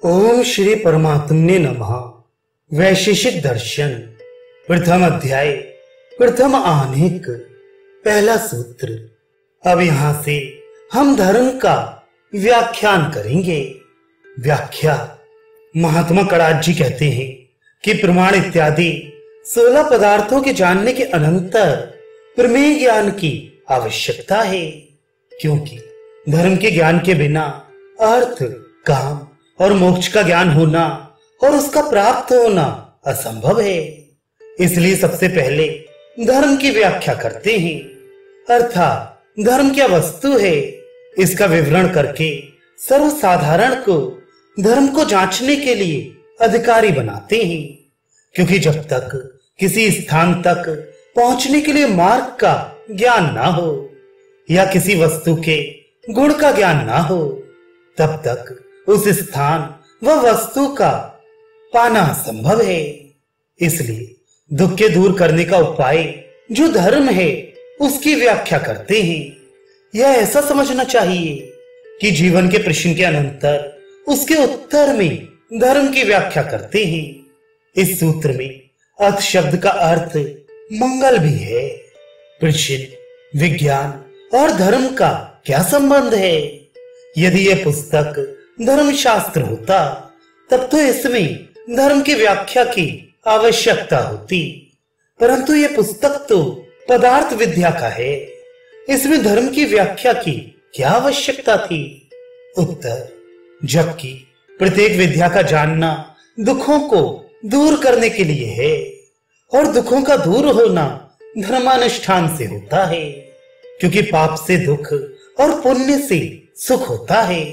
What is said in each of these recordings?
ओम श्री परमात्मने नमः। वैशेषिक दर्शन प्रथम अध्याय प्रथम आनेक पहला सूत्र। अब यहां से हम धर्म का व्याख्यान करेंगे। व्याख्या। महात्मा कड़ाच जी कहते हैं कि प्रमाण इत्यादि 16 पदार्थों के जानने के अनंतर प्रमेय ज्ञान की आवश्यकता है, क्योंकि धर्म के ज्ञान के बिना अर्थ, काम और मोक्ष का ज्ञान होना और उसका प्राप्त होना असंभव है। इसलिए सबसे पहले धर्म की व्याख्या करते हैं, अर्थात धर्म क्या वस्तु है इसका विवरण करके सर्वसाधारण को धर्म को जांचने के लिए अधिकारी बनाते हैं, क्योंकि जब तक किसी स्थान तक पहुंचने के लिए मार्ग का ज्ञान ना हो या किसी वस्तु के गुण का ज्ञान ना हो, तब तक उस स्थान व वस्तु का पाना संभव है। इसलिए दुख के दूर करने का उपाय जो धर्म है उसकी व्याख्या करते हैं। यह ऐसा समझना चाहिए कि जीवन के प्रश्न के अनंतर उसके उत्तर में धर्म की व्याख्या करते हैं। इस सूत्र में अर्थ शब्द का अर्थ मंगल भी है। प्रश्न, विज्ञान और धर्म का क्या संबंध है? यदि यह पुस्तक धर्मशास्त्र होता तब तो इसमें धर्म की व्याख्या की आवश्यकता होती, परंतु यह पुस्तक तो पदार्थ विद्या का है, इसमें धर्म की व्याख्या की क्या आवश्यकता थी? उत्तर, जबकि प्रत्येक विद्या का जानना दुखों को दूर करने के लिए है और दुखों का दूर होना धर्मानुष्ठान से होता है, क्योंकि पाप से दुख और पुण्य से सुख होता है।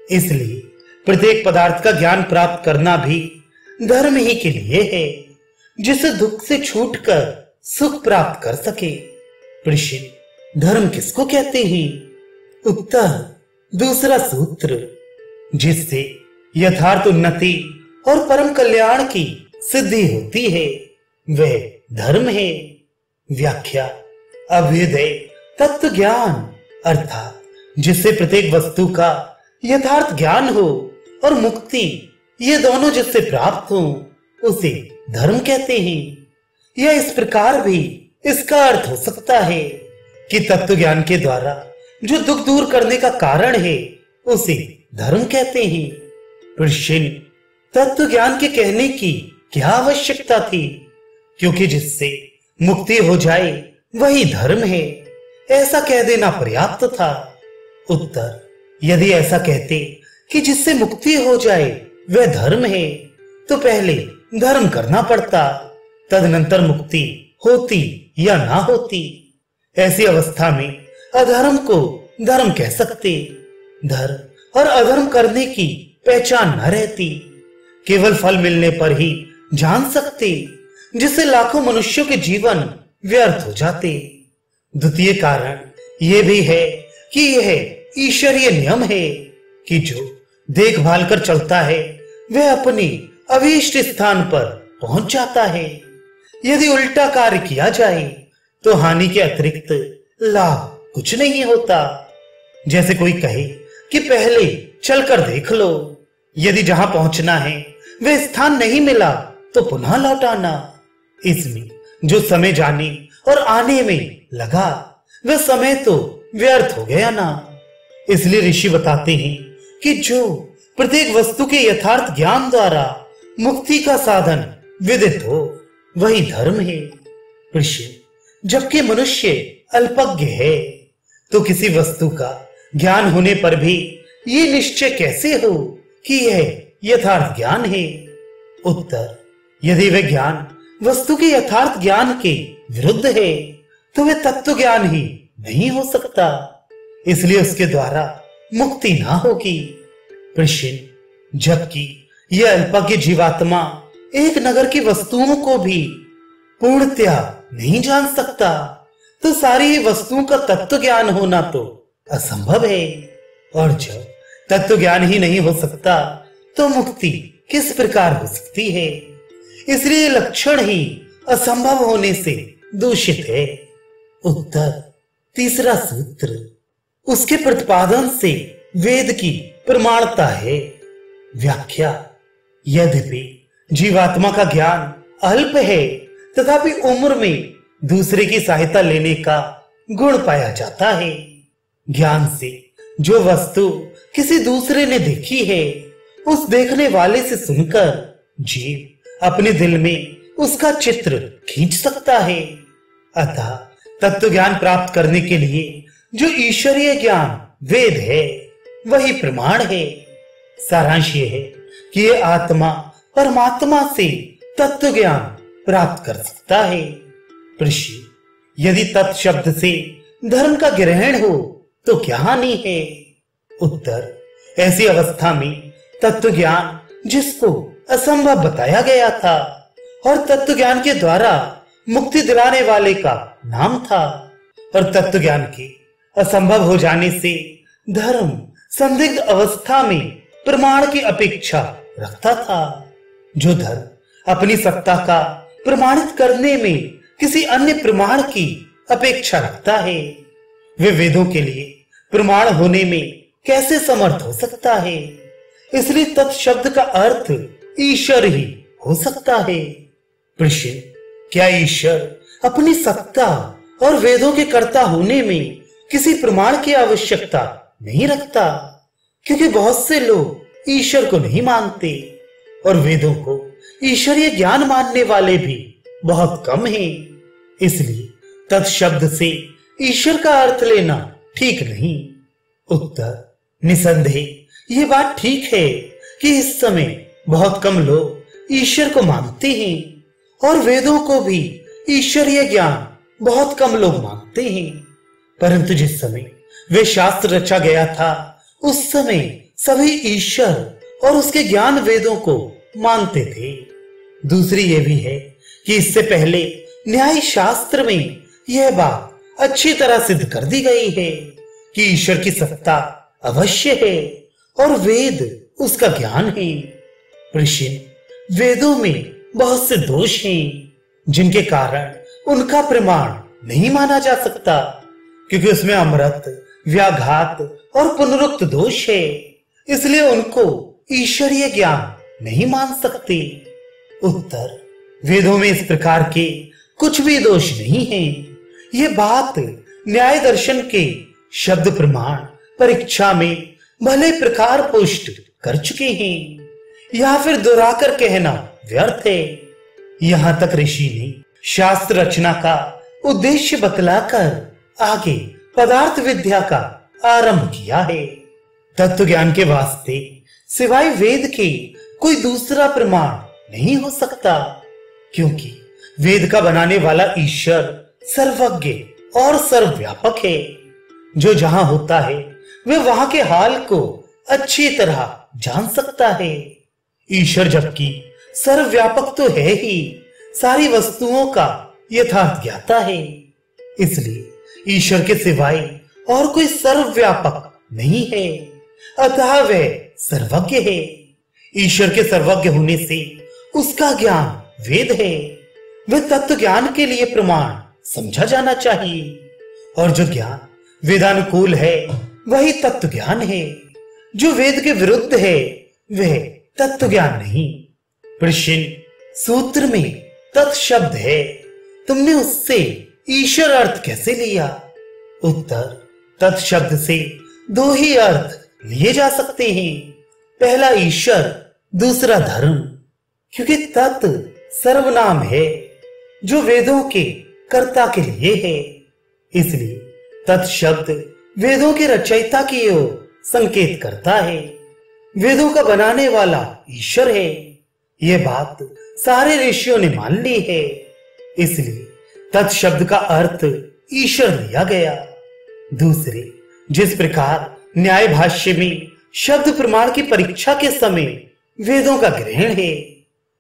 इसलिए प्रत्येक पदार्थ का ज्ञान प्राप्त करना भी धर्म ही के लिए है, जिसे दुख से छूटकर सुख प्राप्त कर सके। प्रश्न, धर्म किसको कहते हैं? उत्तर, दूसरा सूत्र, जिससे यथार्थ उन्नति और परम कल्याण की सिद्धि होती है वह धर्म है। व्याख्या। अभ्युदय तत्व ज्ञान, अर्थात जिससे प्रत्येक वस्तु का यथार्थ ज्ञान हो और मुक्ति, ये दोनों जिससे प्राप्त हो उसे धर्म कहते हैं। यह इस प्रकार भी इसका अर्थ हो सकता है कि तत्व ज्ञान के द्वारा जो दुख दूर करने का कारण है उसे धर्म कहते हैं। प्रश्न, तत्व ज्ञान के कहने की क्या आवश्यकता थी? क्योंकि जिससे मुक्ति हो जाए वही धर्म है, ऐसा कह देना पर्याप्त था। उत्तर, यदि ऐसा कहते कि जिससे मुक्ति हो जाए वह धर्म है तो पहले धर्म करना पड़ता, तदनंतर मुक्ति होती या ना होती। ऐसी अवस्था में अधर्म को धर्म कह सकते, धर्म और अधर्म करने की पहचान न रहती, केवल फल मिलने पर ही जान सकते, जिससे लाखों मनुष्यों के जीवन व्यर्थ हो जाते। द्वितीय कारण यह भी है कि यह ईश्वरीय नियम है कि जो देखभाल कर चलता है वह अपने अभीष्ट स्थान पर पहुंच जाता है। यदि उल्टा कार्य किया जाए तो हानि के अतिरिक्त लाभ कुछ नहीं होता। जैसे कोई कहे कि पहले चलकर देख लो, यदि जहां पहुंचना है वह स्थान नहीं मिला तो पुनः लौट आना। इसमें जो समय जाने और आने में लगा वह समय तो व्यर्थ हो गया ना। इसलिए ऋषि बताते हैं कि जो प्रत्येक वस्तु के यथार्थ ज्ञान द्वारा मुक्ति का साधन विदित हो वही धर्म है। प्रश्न, जबकि मनुष्य अल्पज्ञ है तो किसी वस्तु का ज्ञान होने पर भी ये निश्चय कैसे हो कि यह यथार्थ ज्ञान है? उत्तर, यदि वह ज्ञान वस्तु के यथार्थ ज्ञान के विरुद्ध है तो वह तत्व ज्ञान ही नहीं हो सकता, इसलिए उसके द्वारा मुक्ति ना होगी। प्रश्न, जबकि यह अल्पज्ञ जीवात्मा एक नगर की वस्तुओं को भी पूर्णतया नहीं जान सकता तो सारी वस्तुओं का तत्व ज्ञान होना तो असंभव है, और जब तत्व ज्ञान ही नहीं हो सकता तो मुक्ति किस प्रकार हो सकती है? इसलिए लक्षण ही असंभव होने से दूषित है। उत्तर, तीसरा सूत्र, उसके प्रतिपादन से वेद की प्रमाणता है। व्याख्या। यद्यपि जीवात्मा का ज्ञान अल्प है, तथापि उम्र में दूसरे की सहायता लेने का गुण पाया जाता है। ज्ञान से जो वस्तु किसी दूसरे ने देखी है, उस देखने वाले से सुनकर जीव अपने दिल में उसका चित्र खींच सकता है। अतः तत्व ज्ञान प्राप्त करने के लिए जो ईश्वरीय ज्ञान वेद है, वही प्रमाण है। सारांश ये है कि ये आत्मा परमात्मा से तत्व ज्ञान प्राप्त कर सकता है। प्रश्न, यदि तत् शब्द से धर्म का ग्रहण हो तो क्या हानि है? उत्तर, ऐसी अवस्था में तत्व ज्ञान जिसको असंभव बताया गया था और तत्व ज्ञान के द्वारा मुक्ति दिलाने वाले का नाम था, और तत्व ज्ञान के असंभव हो जाने से धर्म संदिग्ध अवस्था में प्रमाण की अपेक्षा रखता था। जो धर्म अपनी सत्ता का प्रमाणित करने में किसी अन्य प्रमाण की अपेक्षा रखता है, वे वेदों के लिए प्रमाण होने में कैसे समर्थ हो सकता है? इसलिए तत्शब्द का अर्थ ईश्वर ही हो सकता है। प्रश्न, क्या ईश्वर अपनी सत्ता और वेदों के कर्ता होने में किसी प्रमाण की आवश्यकता नहीं रखता? क्योंकि बहुत से लोग ईश्वर को नहीं मानते और वेदों को ईश्वरीय ज्ञान मानने वाले भी बहुत कम हैं। इसलिए तत्शब्द से ईश्वर का अर्थ लेना ठीक नहीं। उत्तर, निसंदेह ये बात ठीक है कि इस समय बहुत कम लोग ईश्वर को मानते हैं और वेदों को भी ईश्वरीय ज्ञान बहुत कम लोग मानते हैं। परंतु जिस समय वे शास्त्र रचा गया था, उस समय सभी ईश्वर और उसके ज्ञान वेदों को मानते थे। दूसरी ये भी है कि इससे पहले न्याय शास्त्र में यह बात अच्छी तरह सिद्ध कर दी गई है कि ईश्वर की सत्ता अवश्य है और वेद उसका ज्ञान है। प्रश्न, वेदों में बहुत से दोष हैं जिनके कारण उनका प्रमाण नहीं माना जा सकता, क्योंकि उसमें अमृत, व्याघात और पुनरुक्त दोष है। इसलिए उनको ईश्वरीय ज्ञान नहीं मान सकते। उत्तर, वेदों में इस प्रकार के कुछ भी दोष नहीं है। ये बात न्याय दर्शन के शब्द प्रमाण परीक्षा में भले प्रकार पुष्ट कर चुके हैं, या फिर दोहराकर कहना व्यर्थ है। यहां तक ऋषि ने शास्त्र रचना का उद्देश्य बतलाकर आगे पदार्थ विद्या का आरंभ किया है। तत्व ज्ञान के वास्ते सिवाय वेद के कोई दूसरा प्रमाण नहीं हो सकता, क्योंकि वेद का बनाने वाला ईश्वर सर्वज्ञ और सर्वव्यापक है। जो जहां होता है वे वहां के हाल को अच्छी तरह जान सकता है। ईश्वर जबकि सर्वव्यापक तो है ही, सारी वस्तुओं का यथार्थ ज्ञाता है। इसलिए ईश्वर के सिवाय और कोई सर्वव्यापक नहीं है, अतः वह सर्वज्ञ है। ईश्वर के सर्वज्ञ होने से उसका ज्ञान वेद है। वह तत्व ज्ञान के लिए प्रमाण समझा जाना चाहिए, और जो ज्ञान वेदानुकूल है वही तत्व ज्ञान है। जो वेद के विरुद्ध है वह तत्व ज्ञान नहीं। प्रश्न, सूत्र में तत् शब्द है, तुमने उससे ईश्वर अर्थ कैसे लिया? उत्तर, तत् शब्द से दो ही अर्थ लिए जा सकते हैं। पहला ईश्वर, दूसरा धर्म, क्योंकि तत् सर्वनाम है जो वेदों के कर्ता के लिए है। इसलिए तत् शब्द वेदों के रचयिता की ओर संकेत करता है। वेदों का बनाने वाला ईश्वर है। यह बात सारे ऋषियों ने मान ली है। इसलिए तत् शब्द का अर्थ ईश्वर लिया गया। दूसरे, जिस प्रकार न्याय भाष्य में शब्द प्रमाण की परीक्षा के समय वेदों का ग्रहण है,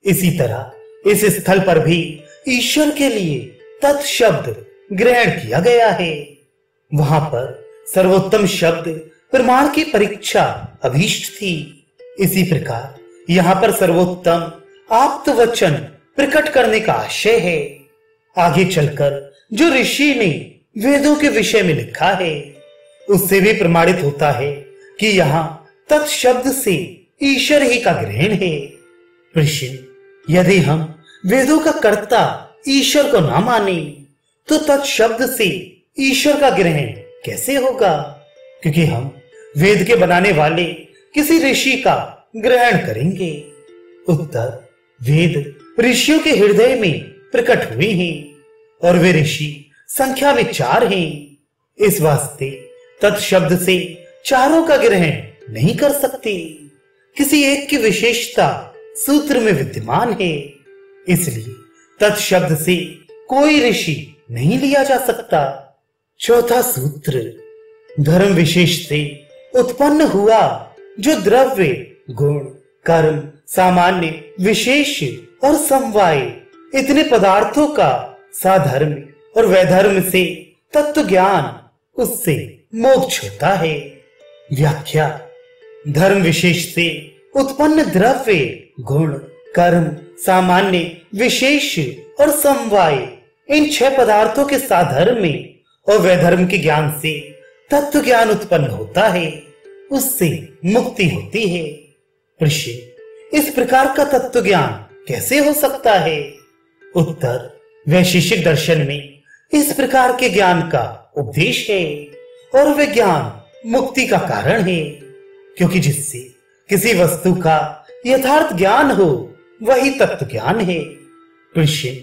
इसी तरह इस स्थल पर भी ईश्वर के लिए तत् शब्द ग्रहण किया गया है। वहां पर सर्वोत्तम शब्द प्रमाण की परीक्षा अभीष्ट थी। इसी प्रकार यहाँ पर सर्वोत्तम आप्त वचन प्रकट करने का आशय है। आगे चलकर जो ऋषि ने वेदों के विषय में लिखा है, उससे भी प्रमाणित होता है कि यहाँ तत् शब्द से ईश्वर ही का ग्रहण है। प्रश्न, यदि हम वेदों का कर्ता ईश्वर को ना माने तो तत्शब्द से ईश्वर का ग्रहण कैसे होगा? क्योंकि हम वेद के बनाने वाले किसी ऋषि का ग्रहण करेंगे। उत्तर, वेद ऋषियों के हृदय में प्रकट हुए हैं और वे ऋषि संख्या में 4 हैं। इस वास्ते तत्शब्द से चारों का ग्रहण नहीं कर सकते। किसी एक की विशेषता सूत्र में विद्यमान है, इसलिए तत्शब्द से कोई ऋषि नहीं लिया जा सकता। चौथा सूत्र, धर्म विशेष से उत्पन्न हुआ जो द्रव्य, गुण, कर्म, सामान्य, विशेष और समवाय इतने पदार्थों का साधर्म और वैधर्म से तत्व ज्ञान, उससे मोक्ष होता है। व्याख्या, धर्म विशेष से उत्पन्न द्रव्य, गुण, कर्म, सामान्य, विशेष और समवाय इन 6 पदार्थों के साधर्म और वैधर्म के ज्ञान से तत्व ज्ञान उत्पन्न होता है, उससे मुक्ति होती है। प्रश्न, इस प्रकार का तत्व ज्ञान कैसे हो सकता है? उत्तर, वैशेषिक दर्शन में इस प्रकार के ज्ञान का उपदेश है और वे ज्ञान मुक्ति का कारण है, क्योंकि जिससे किसी वस्तु का यथार्थ ज्ञान हो वही तत्व ज्ञान है। प्रश्न,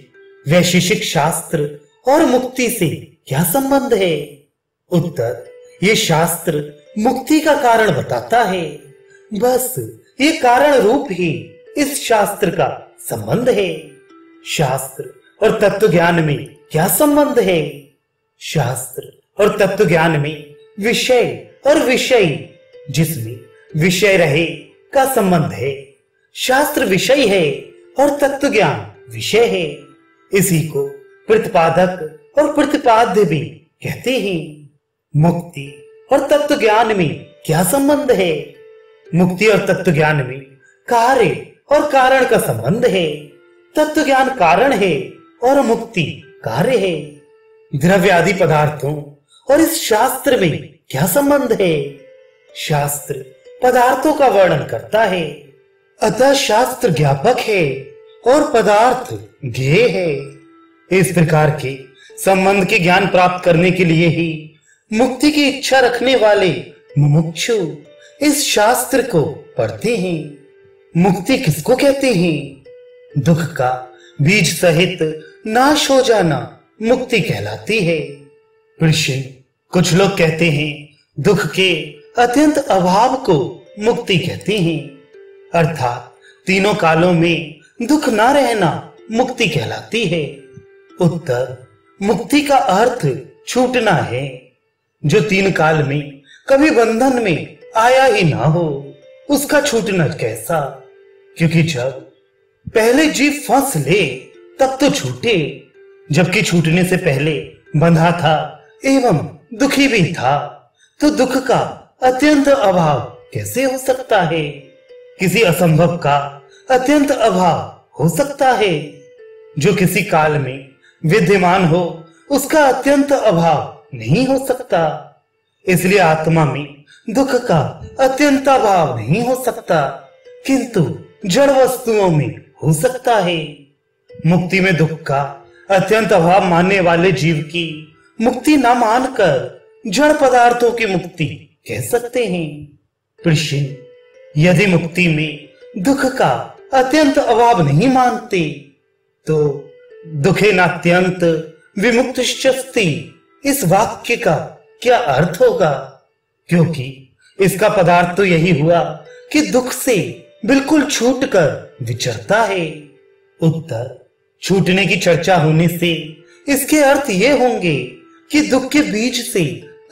वैशेषिक शास्त्र और मुक्ति से क्या संबंध है? उत्तर, ये शास्त्र मुक्ति का कारण बताता है, बस ये कारण रूप ही इस शास्त्र का संबंध है। शास्त्र और तत्व ज्ञान में क्या संबंध है? शास्त्र और तत्व ज्ञान में विषय और विषय, जिसमें विषय रहे का संबंध है। शास्त्र विषय है और तत्व ज्ञान विषय है। इसी को प्रतिपादक और प्रतिपाद्य भी कहते हैं। मुक्ति और तत्व ज्ञान में क्या संबंध है? मुक्ति और तत्व ज्ञान में कार्य और कारण का संबंध है। तत्व ज्ञान कारण है और मुक्ति कार्य है। द्रव्य आदि पदार्थों और इस शास्त्र में क्या संबंध है? शास्त्र पदार्थों का वर्णन करता है, अतः शास्त्र ज्ञापक है और पदार्थ ज्ञेय है। इस प्रकार के संबंध के ज्ञान प्राप्त करने के लिए ही मुक्ति की इच्छा रखने वाले मुमुक्षु इस शास्त्र को पढ़ते हैं। मुक्ति किसको कहते हैं? दुख का बीज सहित नाश हो जाना मुक्ति कहलाती है। प्रश्न, कुछ लोग कहते हैं दुख के अत्यंत अभाव को मुक्ति कहते हैं, अर्थात तीनों कालों में दुख ना रहना मुक्ति कहलाती है। उत्तर, मुक्ति का अर्थ छूटना है। जो 3 काल में कभी बंधन में आया ही ना हो, उसका छूटना कैसा? क्योंकि जब पहले जीव फंस ले तब तो छूटे, जबकि छूटने से पहले बंधा था एवं दुखी भी था, तो दुख का अत्यंत अभाव कैसे हो सकता है? किसी असंभव का अत्यंत अभाव हो सकता है। जो किसी काल में विद्यमान हो उसका अत्यंत अभाव नहीं हो सकता। इसलिए आत्मा में दुख का अत्यंत अभाव नहीं हो सकता, किंतु जड़ वस्तुओं में हो सकता है। मुक्ति में दुख का अत्यंत अभाव मानने वाले जीव की मुक्ति न मानकर जड़ पदार्थों की मुक्ति कह सकते हैं। प्रश्न, यदि मुक्ति में दुख का अत्यंत अभाव नहीं मानते तो दुखे नात्यंत विमुक्तिश्चस्ति इस वाक्य का क्या अर्थ होगा? क्योंकि इसका पदार्थ तो यही हुआ कि दुख से बिल्कुल छूटकर विचरता है। उत्तर, छूटने की चर्चा होने से इसके अर्थ ये होंगे कि दुख के बीज से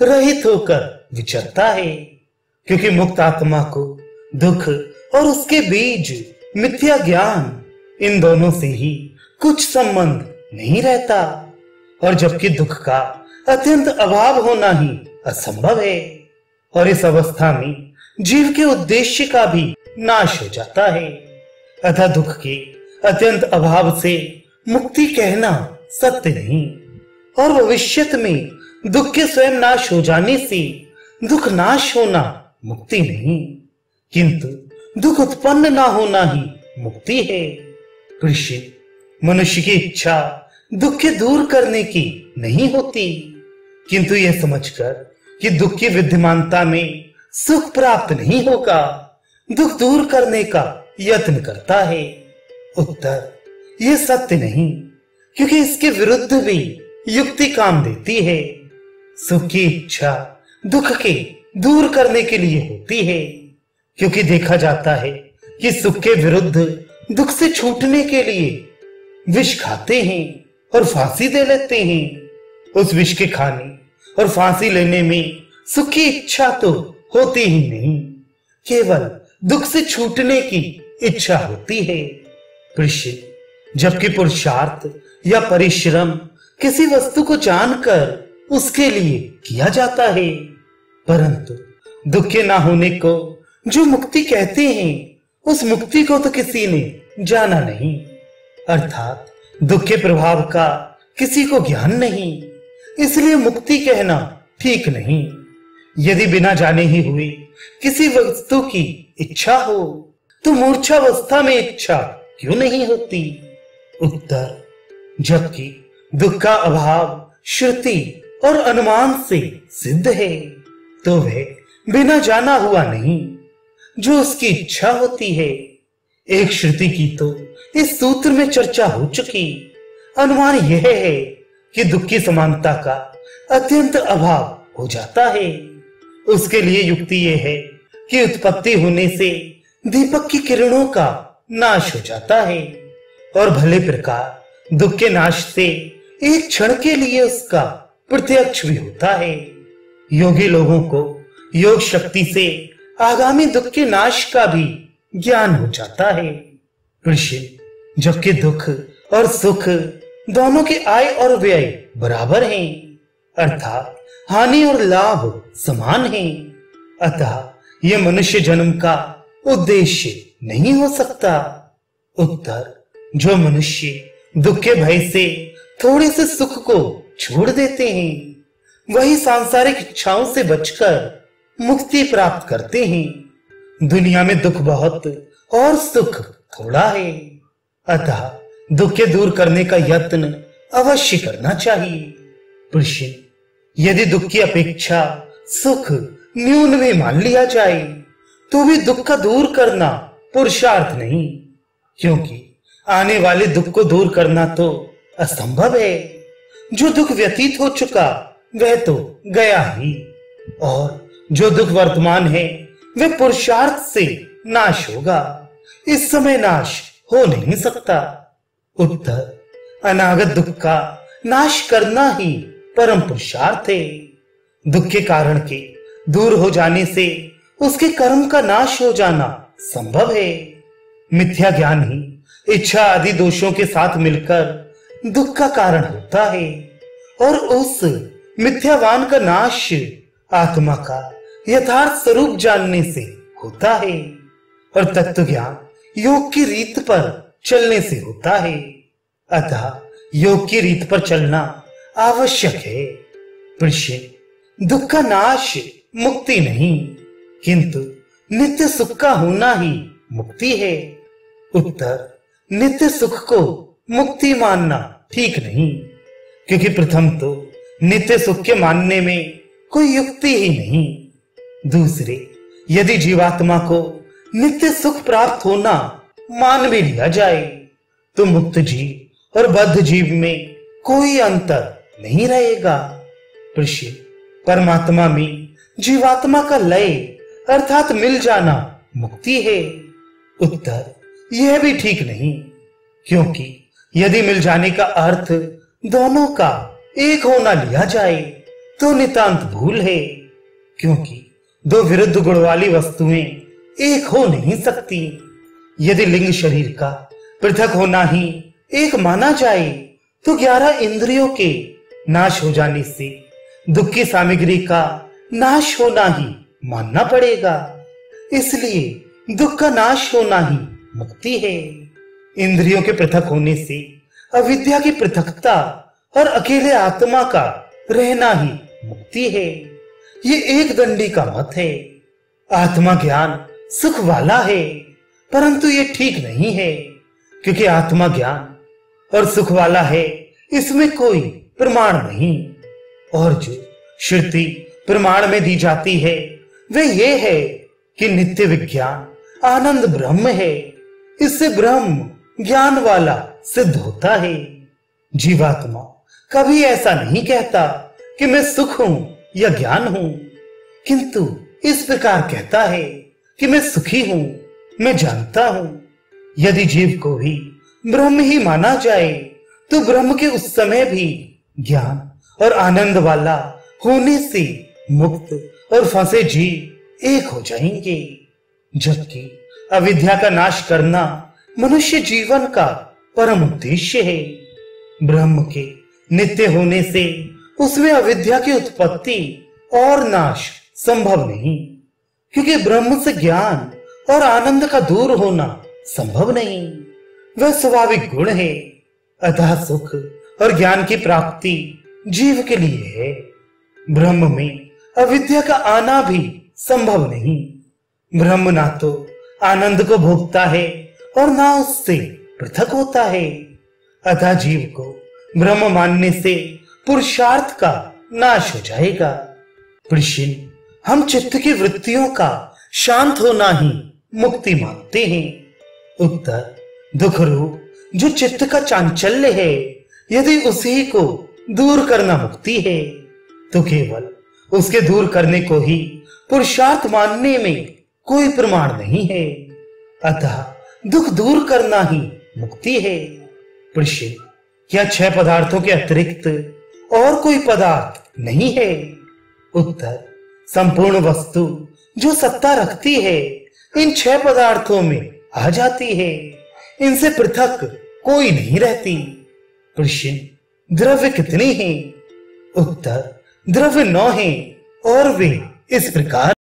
रहित होकर विचरता है, क्योंकि मुक्त आत्मा को दुख और उसके बीज मिथ्या ज्ञान इन दोनों से ही कुछ संबंध नहीं रहता, और जबकि दुख का अत्यंत अभाव होना ही असंभव है, और इस अवस्था में जीव के उद्देश्य का भी नाश हो जाता है। अतः दुख के अत्यंत अभाव से मुक्ति कहना सत्य नहीं, और भविष्यत में दुख के स्वयं नाश हो जाने से दुख नाश होना मुक्ति नहीं, किंतु दुख उत्पन्न ना होना ही मुक्ति है। ऋषि, मनुष्य की इच्छा दुख के दूर करने की नहीं होती, किंतु यह समझकर कि दुख की विद्यमानता में सुख प्राप्त नहीं होगा, दुख दूर करने का यत्न करता है। उत्तर, यह सत्य नहीं, क्योंकि इसके विरुद्ध भी युक्ति काम देती है। सुख की इच्छा दुख के दूर करने के लिए होती है, क्योंकि देखा जाता है कि सुख के विरुद्ध दुख से छूटने के लिए विष खाते हैं और फांसी दे लेते हैं। उस विष के खाने और फांसी लेने में सुख की इच्छा तो होती ही नहीं, केवल दुख से छूटने की इच्छा होती है। कृष्ण, जबकि पुरुषार्थ या परिश्रम किसी वस्तु को जानकर उसके लिए किया जाता है, परंतु दुख के ना होने को जो मुक्ति कहते हैं, उस मुक्ति को तो किसी ने जाना नहीं, अर्थात दुख के प्रभाव का किसी को ज्ञान नहीं, इसलिए मुक्ति कहना ठीक नहीं। यदि बिना जाने ही हुई किसी वस्तु की इच्छा हो, तो मूर्छावस्था में इच्छा क्यों नहीं होती? उत्तर, जबकि दुख का अभाव श्रुति और अनुमान से सिद्ध है, तो वह बिना जाना हुआ नहीं, जो उसकी इच्छा होती है। एक श्रुति की तो इस सूत्र में चर्चा हो चुकी। अनुमान यह है कि दुख की समानता का अत्यंत अभाव हो जाता है। उसके लिए युक्ति यह है कि उत्पत्ति होने से दीपक की किरणों का नाश हो जाता है, और भले प्रकार दुख के नाश से एक क्षण के लिए उसका प्रत्यक्ष भी होता है। योगी लोगों को योग शक्ति से आगामी दुख के नाश का भी ज्ञान हो जाता है। ऋषि, जबकि दुख और सुख दोनों के आय और व्यय बराबर हैं, अर्थात हानि और लाभ समान हैं, अतः यह मनुष्य जन्म का उद्देश्य नहीं हो सकता। उत्तर, जो मनुष्य दुख के भय से थोड़े से सुख को छोड़ देते हैं, वही सांसारिक इच्छाओं से बचकर मुक्ति प्राप्त करते हैं। दुनिया में दुख बहुत और सुख थोड़ा है, अतः दुख के दूर करने का यत्न अवश्य करना चाहिए। प्रश्न, यदि दुख की अपेक्षा सुख न्यून भी मान लिया जाए, तो भी दुख का दूर करना पुरुषार्थ नहीं, क्योंकि आने वाले दुख को दूर करना तो असंभव है। जो दुख व्यतीत हो चुका वह तो गया ही, और जो दुख वर्तमान है वह पुरुषार्थ से नाश होगा, इस समय नाश हो नहीं सकता। उत्तर, अनागत दुख का नाश करना ही परम पुरुषार्थ है। दुख के कारण के दूर हो जाने से उसके कर्म का नाश हो जाना संभव है। मिथ्या ज्ञान ही इच्छा आदि दोषों के साथ मिलकर दुख का कारण होता है, और उस मिथ्यावान का नाश आत्मा का यथार्थ स्वरूप जानने से होता है, और तत्व ज्ञान योग की रीत पर चलने से होता है। अतः योग की रीत पर चलना आवश्यक है। प्रश्न, दुख का नाश मुक्ति नहीं, किंतु नित्य सुख का होना ही मुक्ति है। उत्तर, नित्य सुख को मुक्ति मानना ठीक नहीं, क्योंकि प्रथम तो नित्य सुख के मानने में कोई युक्ति ही नहीं। दूसरे, यदि जीवात्मा को नित्य सुख प्राप्त होना मान भी लिया जाए, तो मुक्त जीव और बद्ध जीव में कोई अंतर नहीं रहेगा। प्रश्न, परमात्मा में जीवात्मा का लय अर्थात मिल जाना मुक्ति है। उत्तर, यह भी ठीक नहीं, क्योंकि यदि मिल जाने का अर्थ दोनों का एक होना लिया जाए तो नितांत भूल है, क्योंकि दो विरुद्ध गुण वाली वस्तुएं एक हो नहीं सकती। यदि लिंग शरीर का पृथक होना ही एक माना जाए, तो 11 इंद्रियों के नाश हो जाने से दुख की सामग्री का नाश होना ही मानना पड़ेगा। इसलिए दुख का नाश होना ही मुक्ति है। इंद्रियों के पृथक होने से अविद्या की पृथकता और अकेले आत्मा का रहना ही मुक्ति है। ये एक दंडी का मत है। आत्मा ज्ञान सुख वाला है, परंतु ये ठीक नहीं है, क्योंकि आत्मा ज्ञान और सुख वाला है, इसमें कोई प्रमाण नहीं। और जो श्रुति प्रमाण में दी जाती है वे ये है कि नित्य विज्ञान आनंद ब्रह्म है, इससे ब्रह्म ज्ञान वाला सिद्ध होता है। जीवात्मा कभी ऐसा नहीं कहता कि मैं सुख हूं या ज्ञान हूं, किंतु इस प्रकार कहता है कि मैं सुखी हूं, मैं जानता हूं। यदि जीव को भी ब्रह्म ही माना जाए तो ब्रह्म के उस समय भी ज्ञान और आनंद वाला होने से मुक्त और फंसे जीव एक हो जाएंगे। जबकि अविद्या का नाश करना मनुष्य जीवन का परम उद्देश्य है। ब्रह्म के नित्य होने से उसमें अविद्या की उत्पत्ति और नाश संभव नहीं, क्योंकि ब्रह्म से ज्ञान और आनंद का दूर होना संभव नहीं, वह स्वाभाविक गुण है। अतः सुख और ज्ञान की प्राप्ति जीव के लिए है। ब्रह्म में अविद्या का आना भी संभव नहीं। ब्रह्म ना तो आनंद को भोगता है और ना उससे पृथक होता है। अतः जीव को ब्रह्म मानने से पुरुषार्थ का नाश हो जाएगा। प्रश्न, हम चित्त की वृत्तियों का शांत होना ही मुक्ति मानते हैं। उत्तर, दुख रूप जो चित्त का चांचल्य है, यदि उसी को दूर करना मुक्ति है तो केवल उसके दूर करने को ही पुरुषार्थ मानने में कोई प्रमाण नहीं है। अतः दुख दूर करना ही मुक्ति है। प्रश्न, क्या 6 पदार्थों के अतिरिक्त और कोई पदार्थ नहीं है? उत्तर, संपूर्ण वस्तु जो सत्ता रखती है इन 6 पदार्थों में आ जाती है, इनसे पृथक कोई नहीं रहती। प्रश्न, द्रव्य कितने हैं? उत्तर, द्रव्य 9 हैं और वे इस प्रकार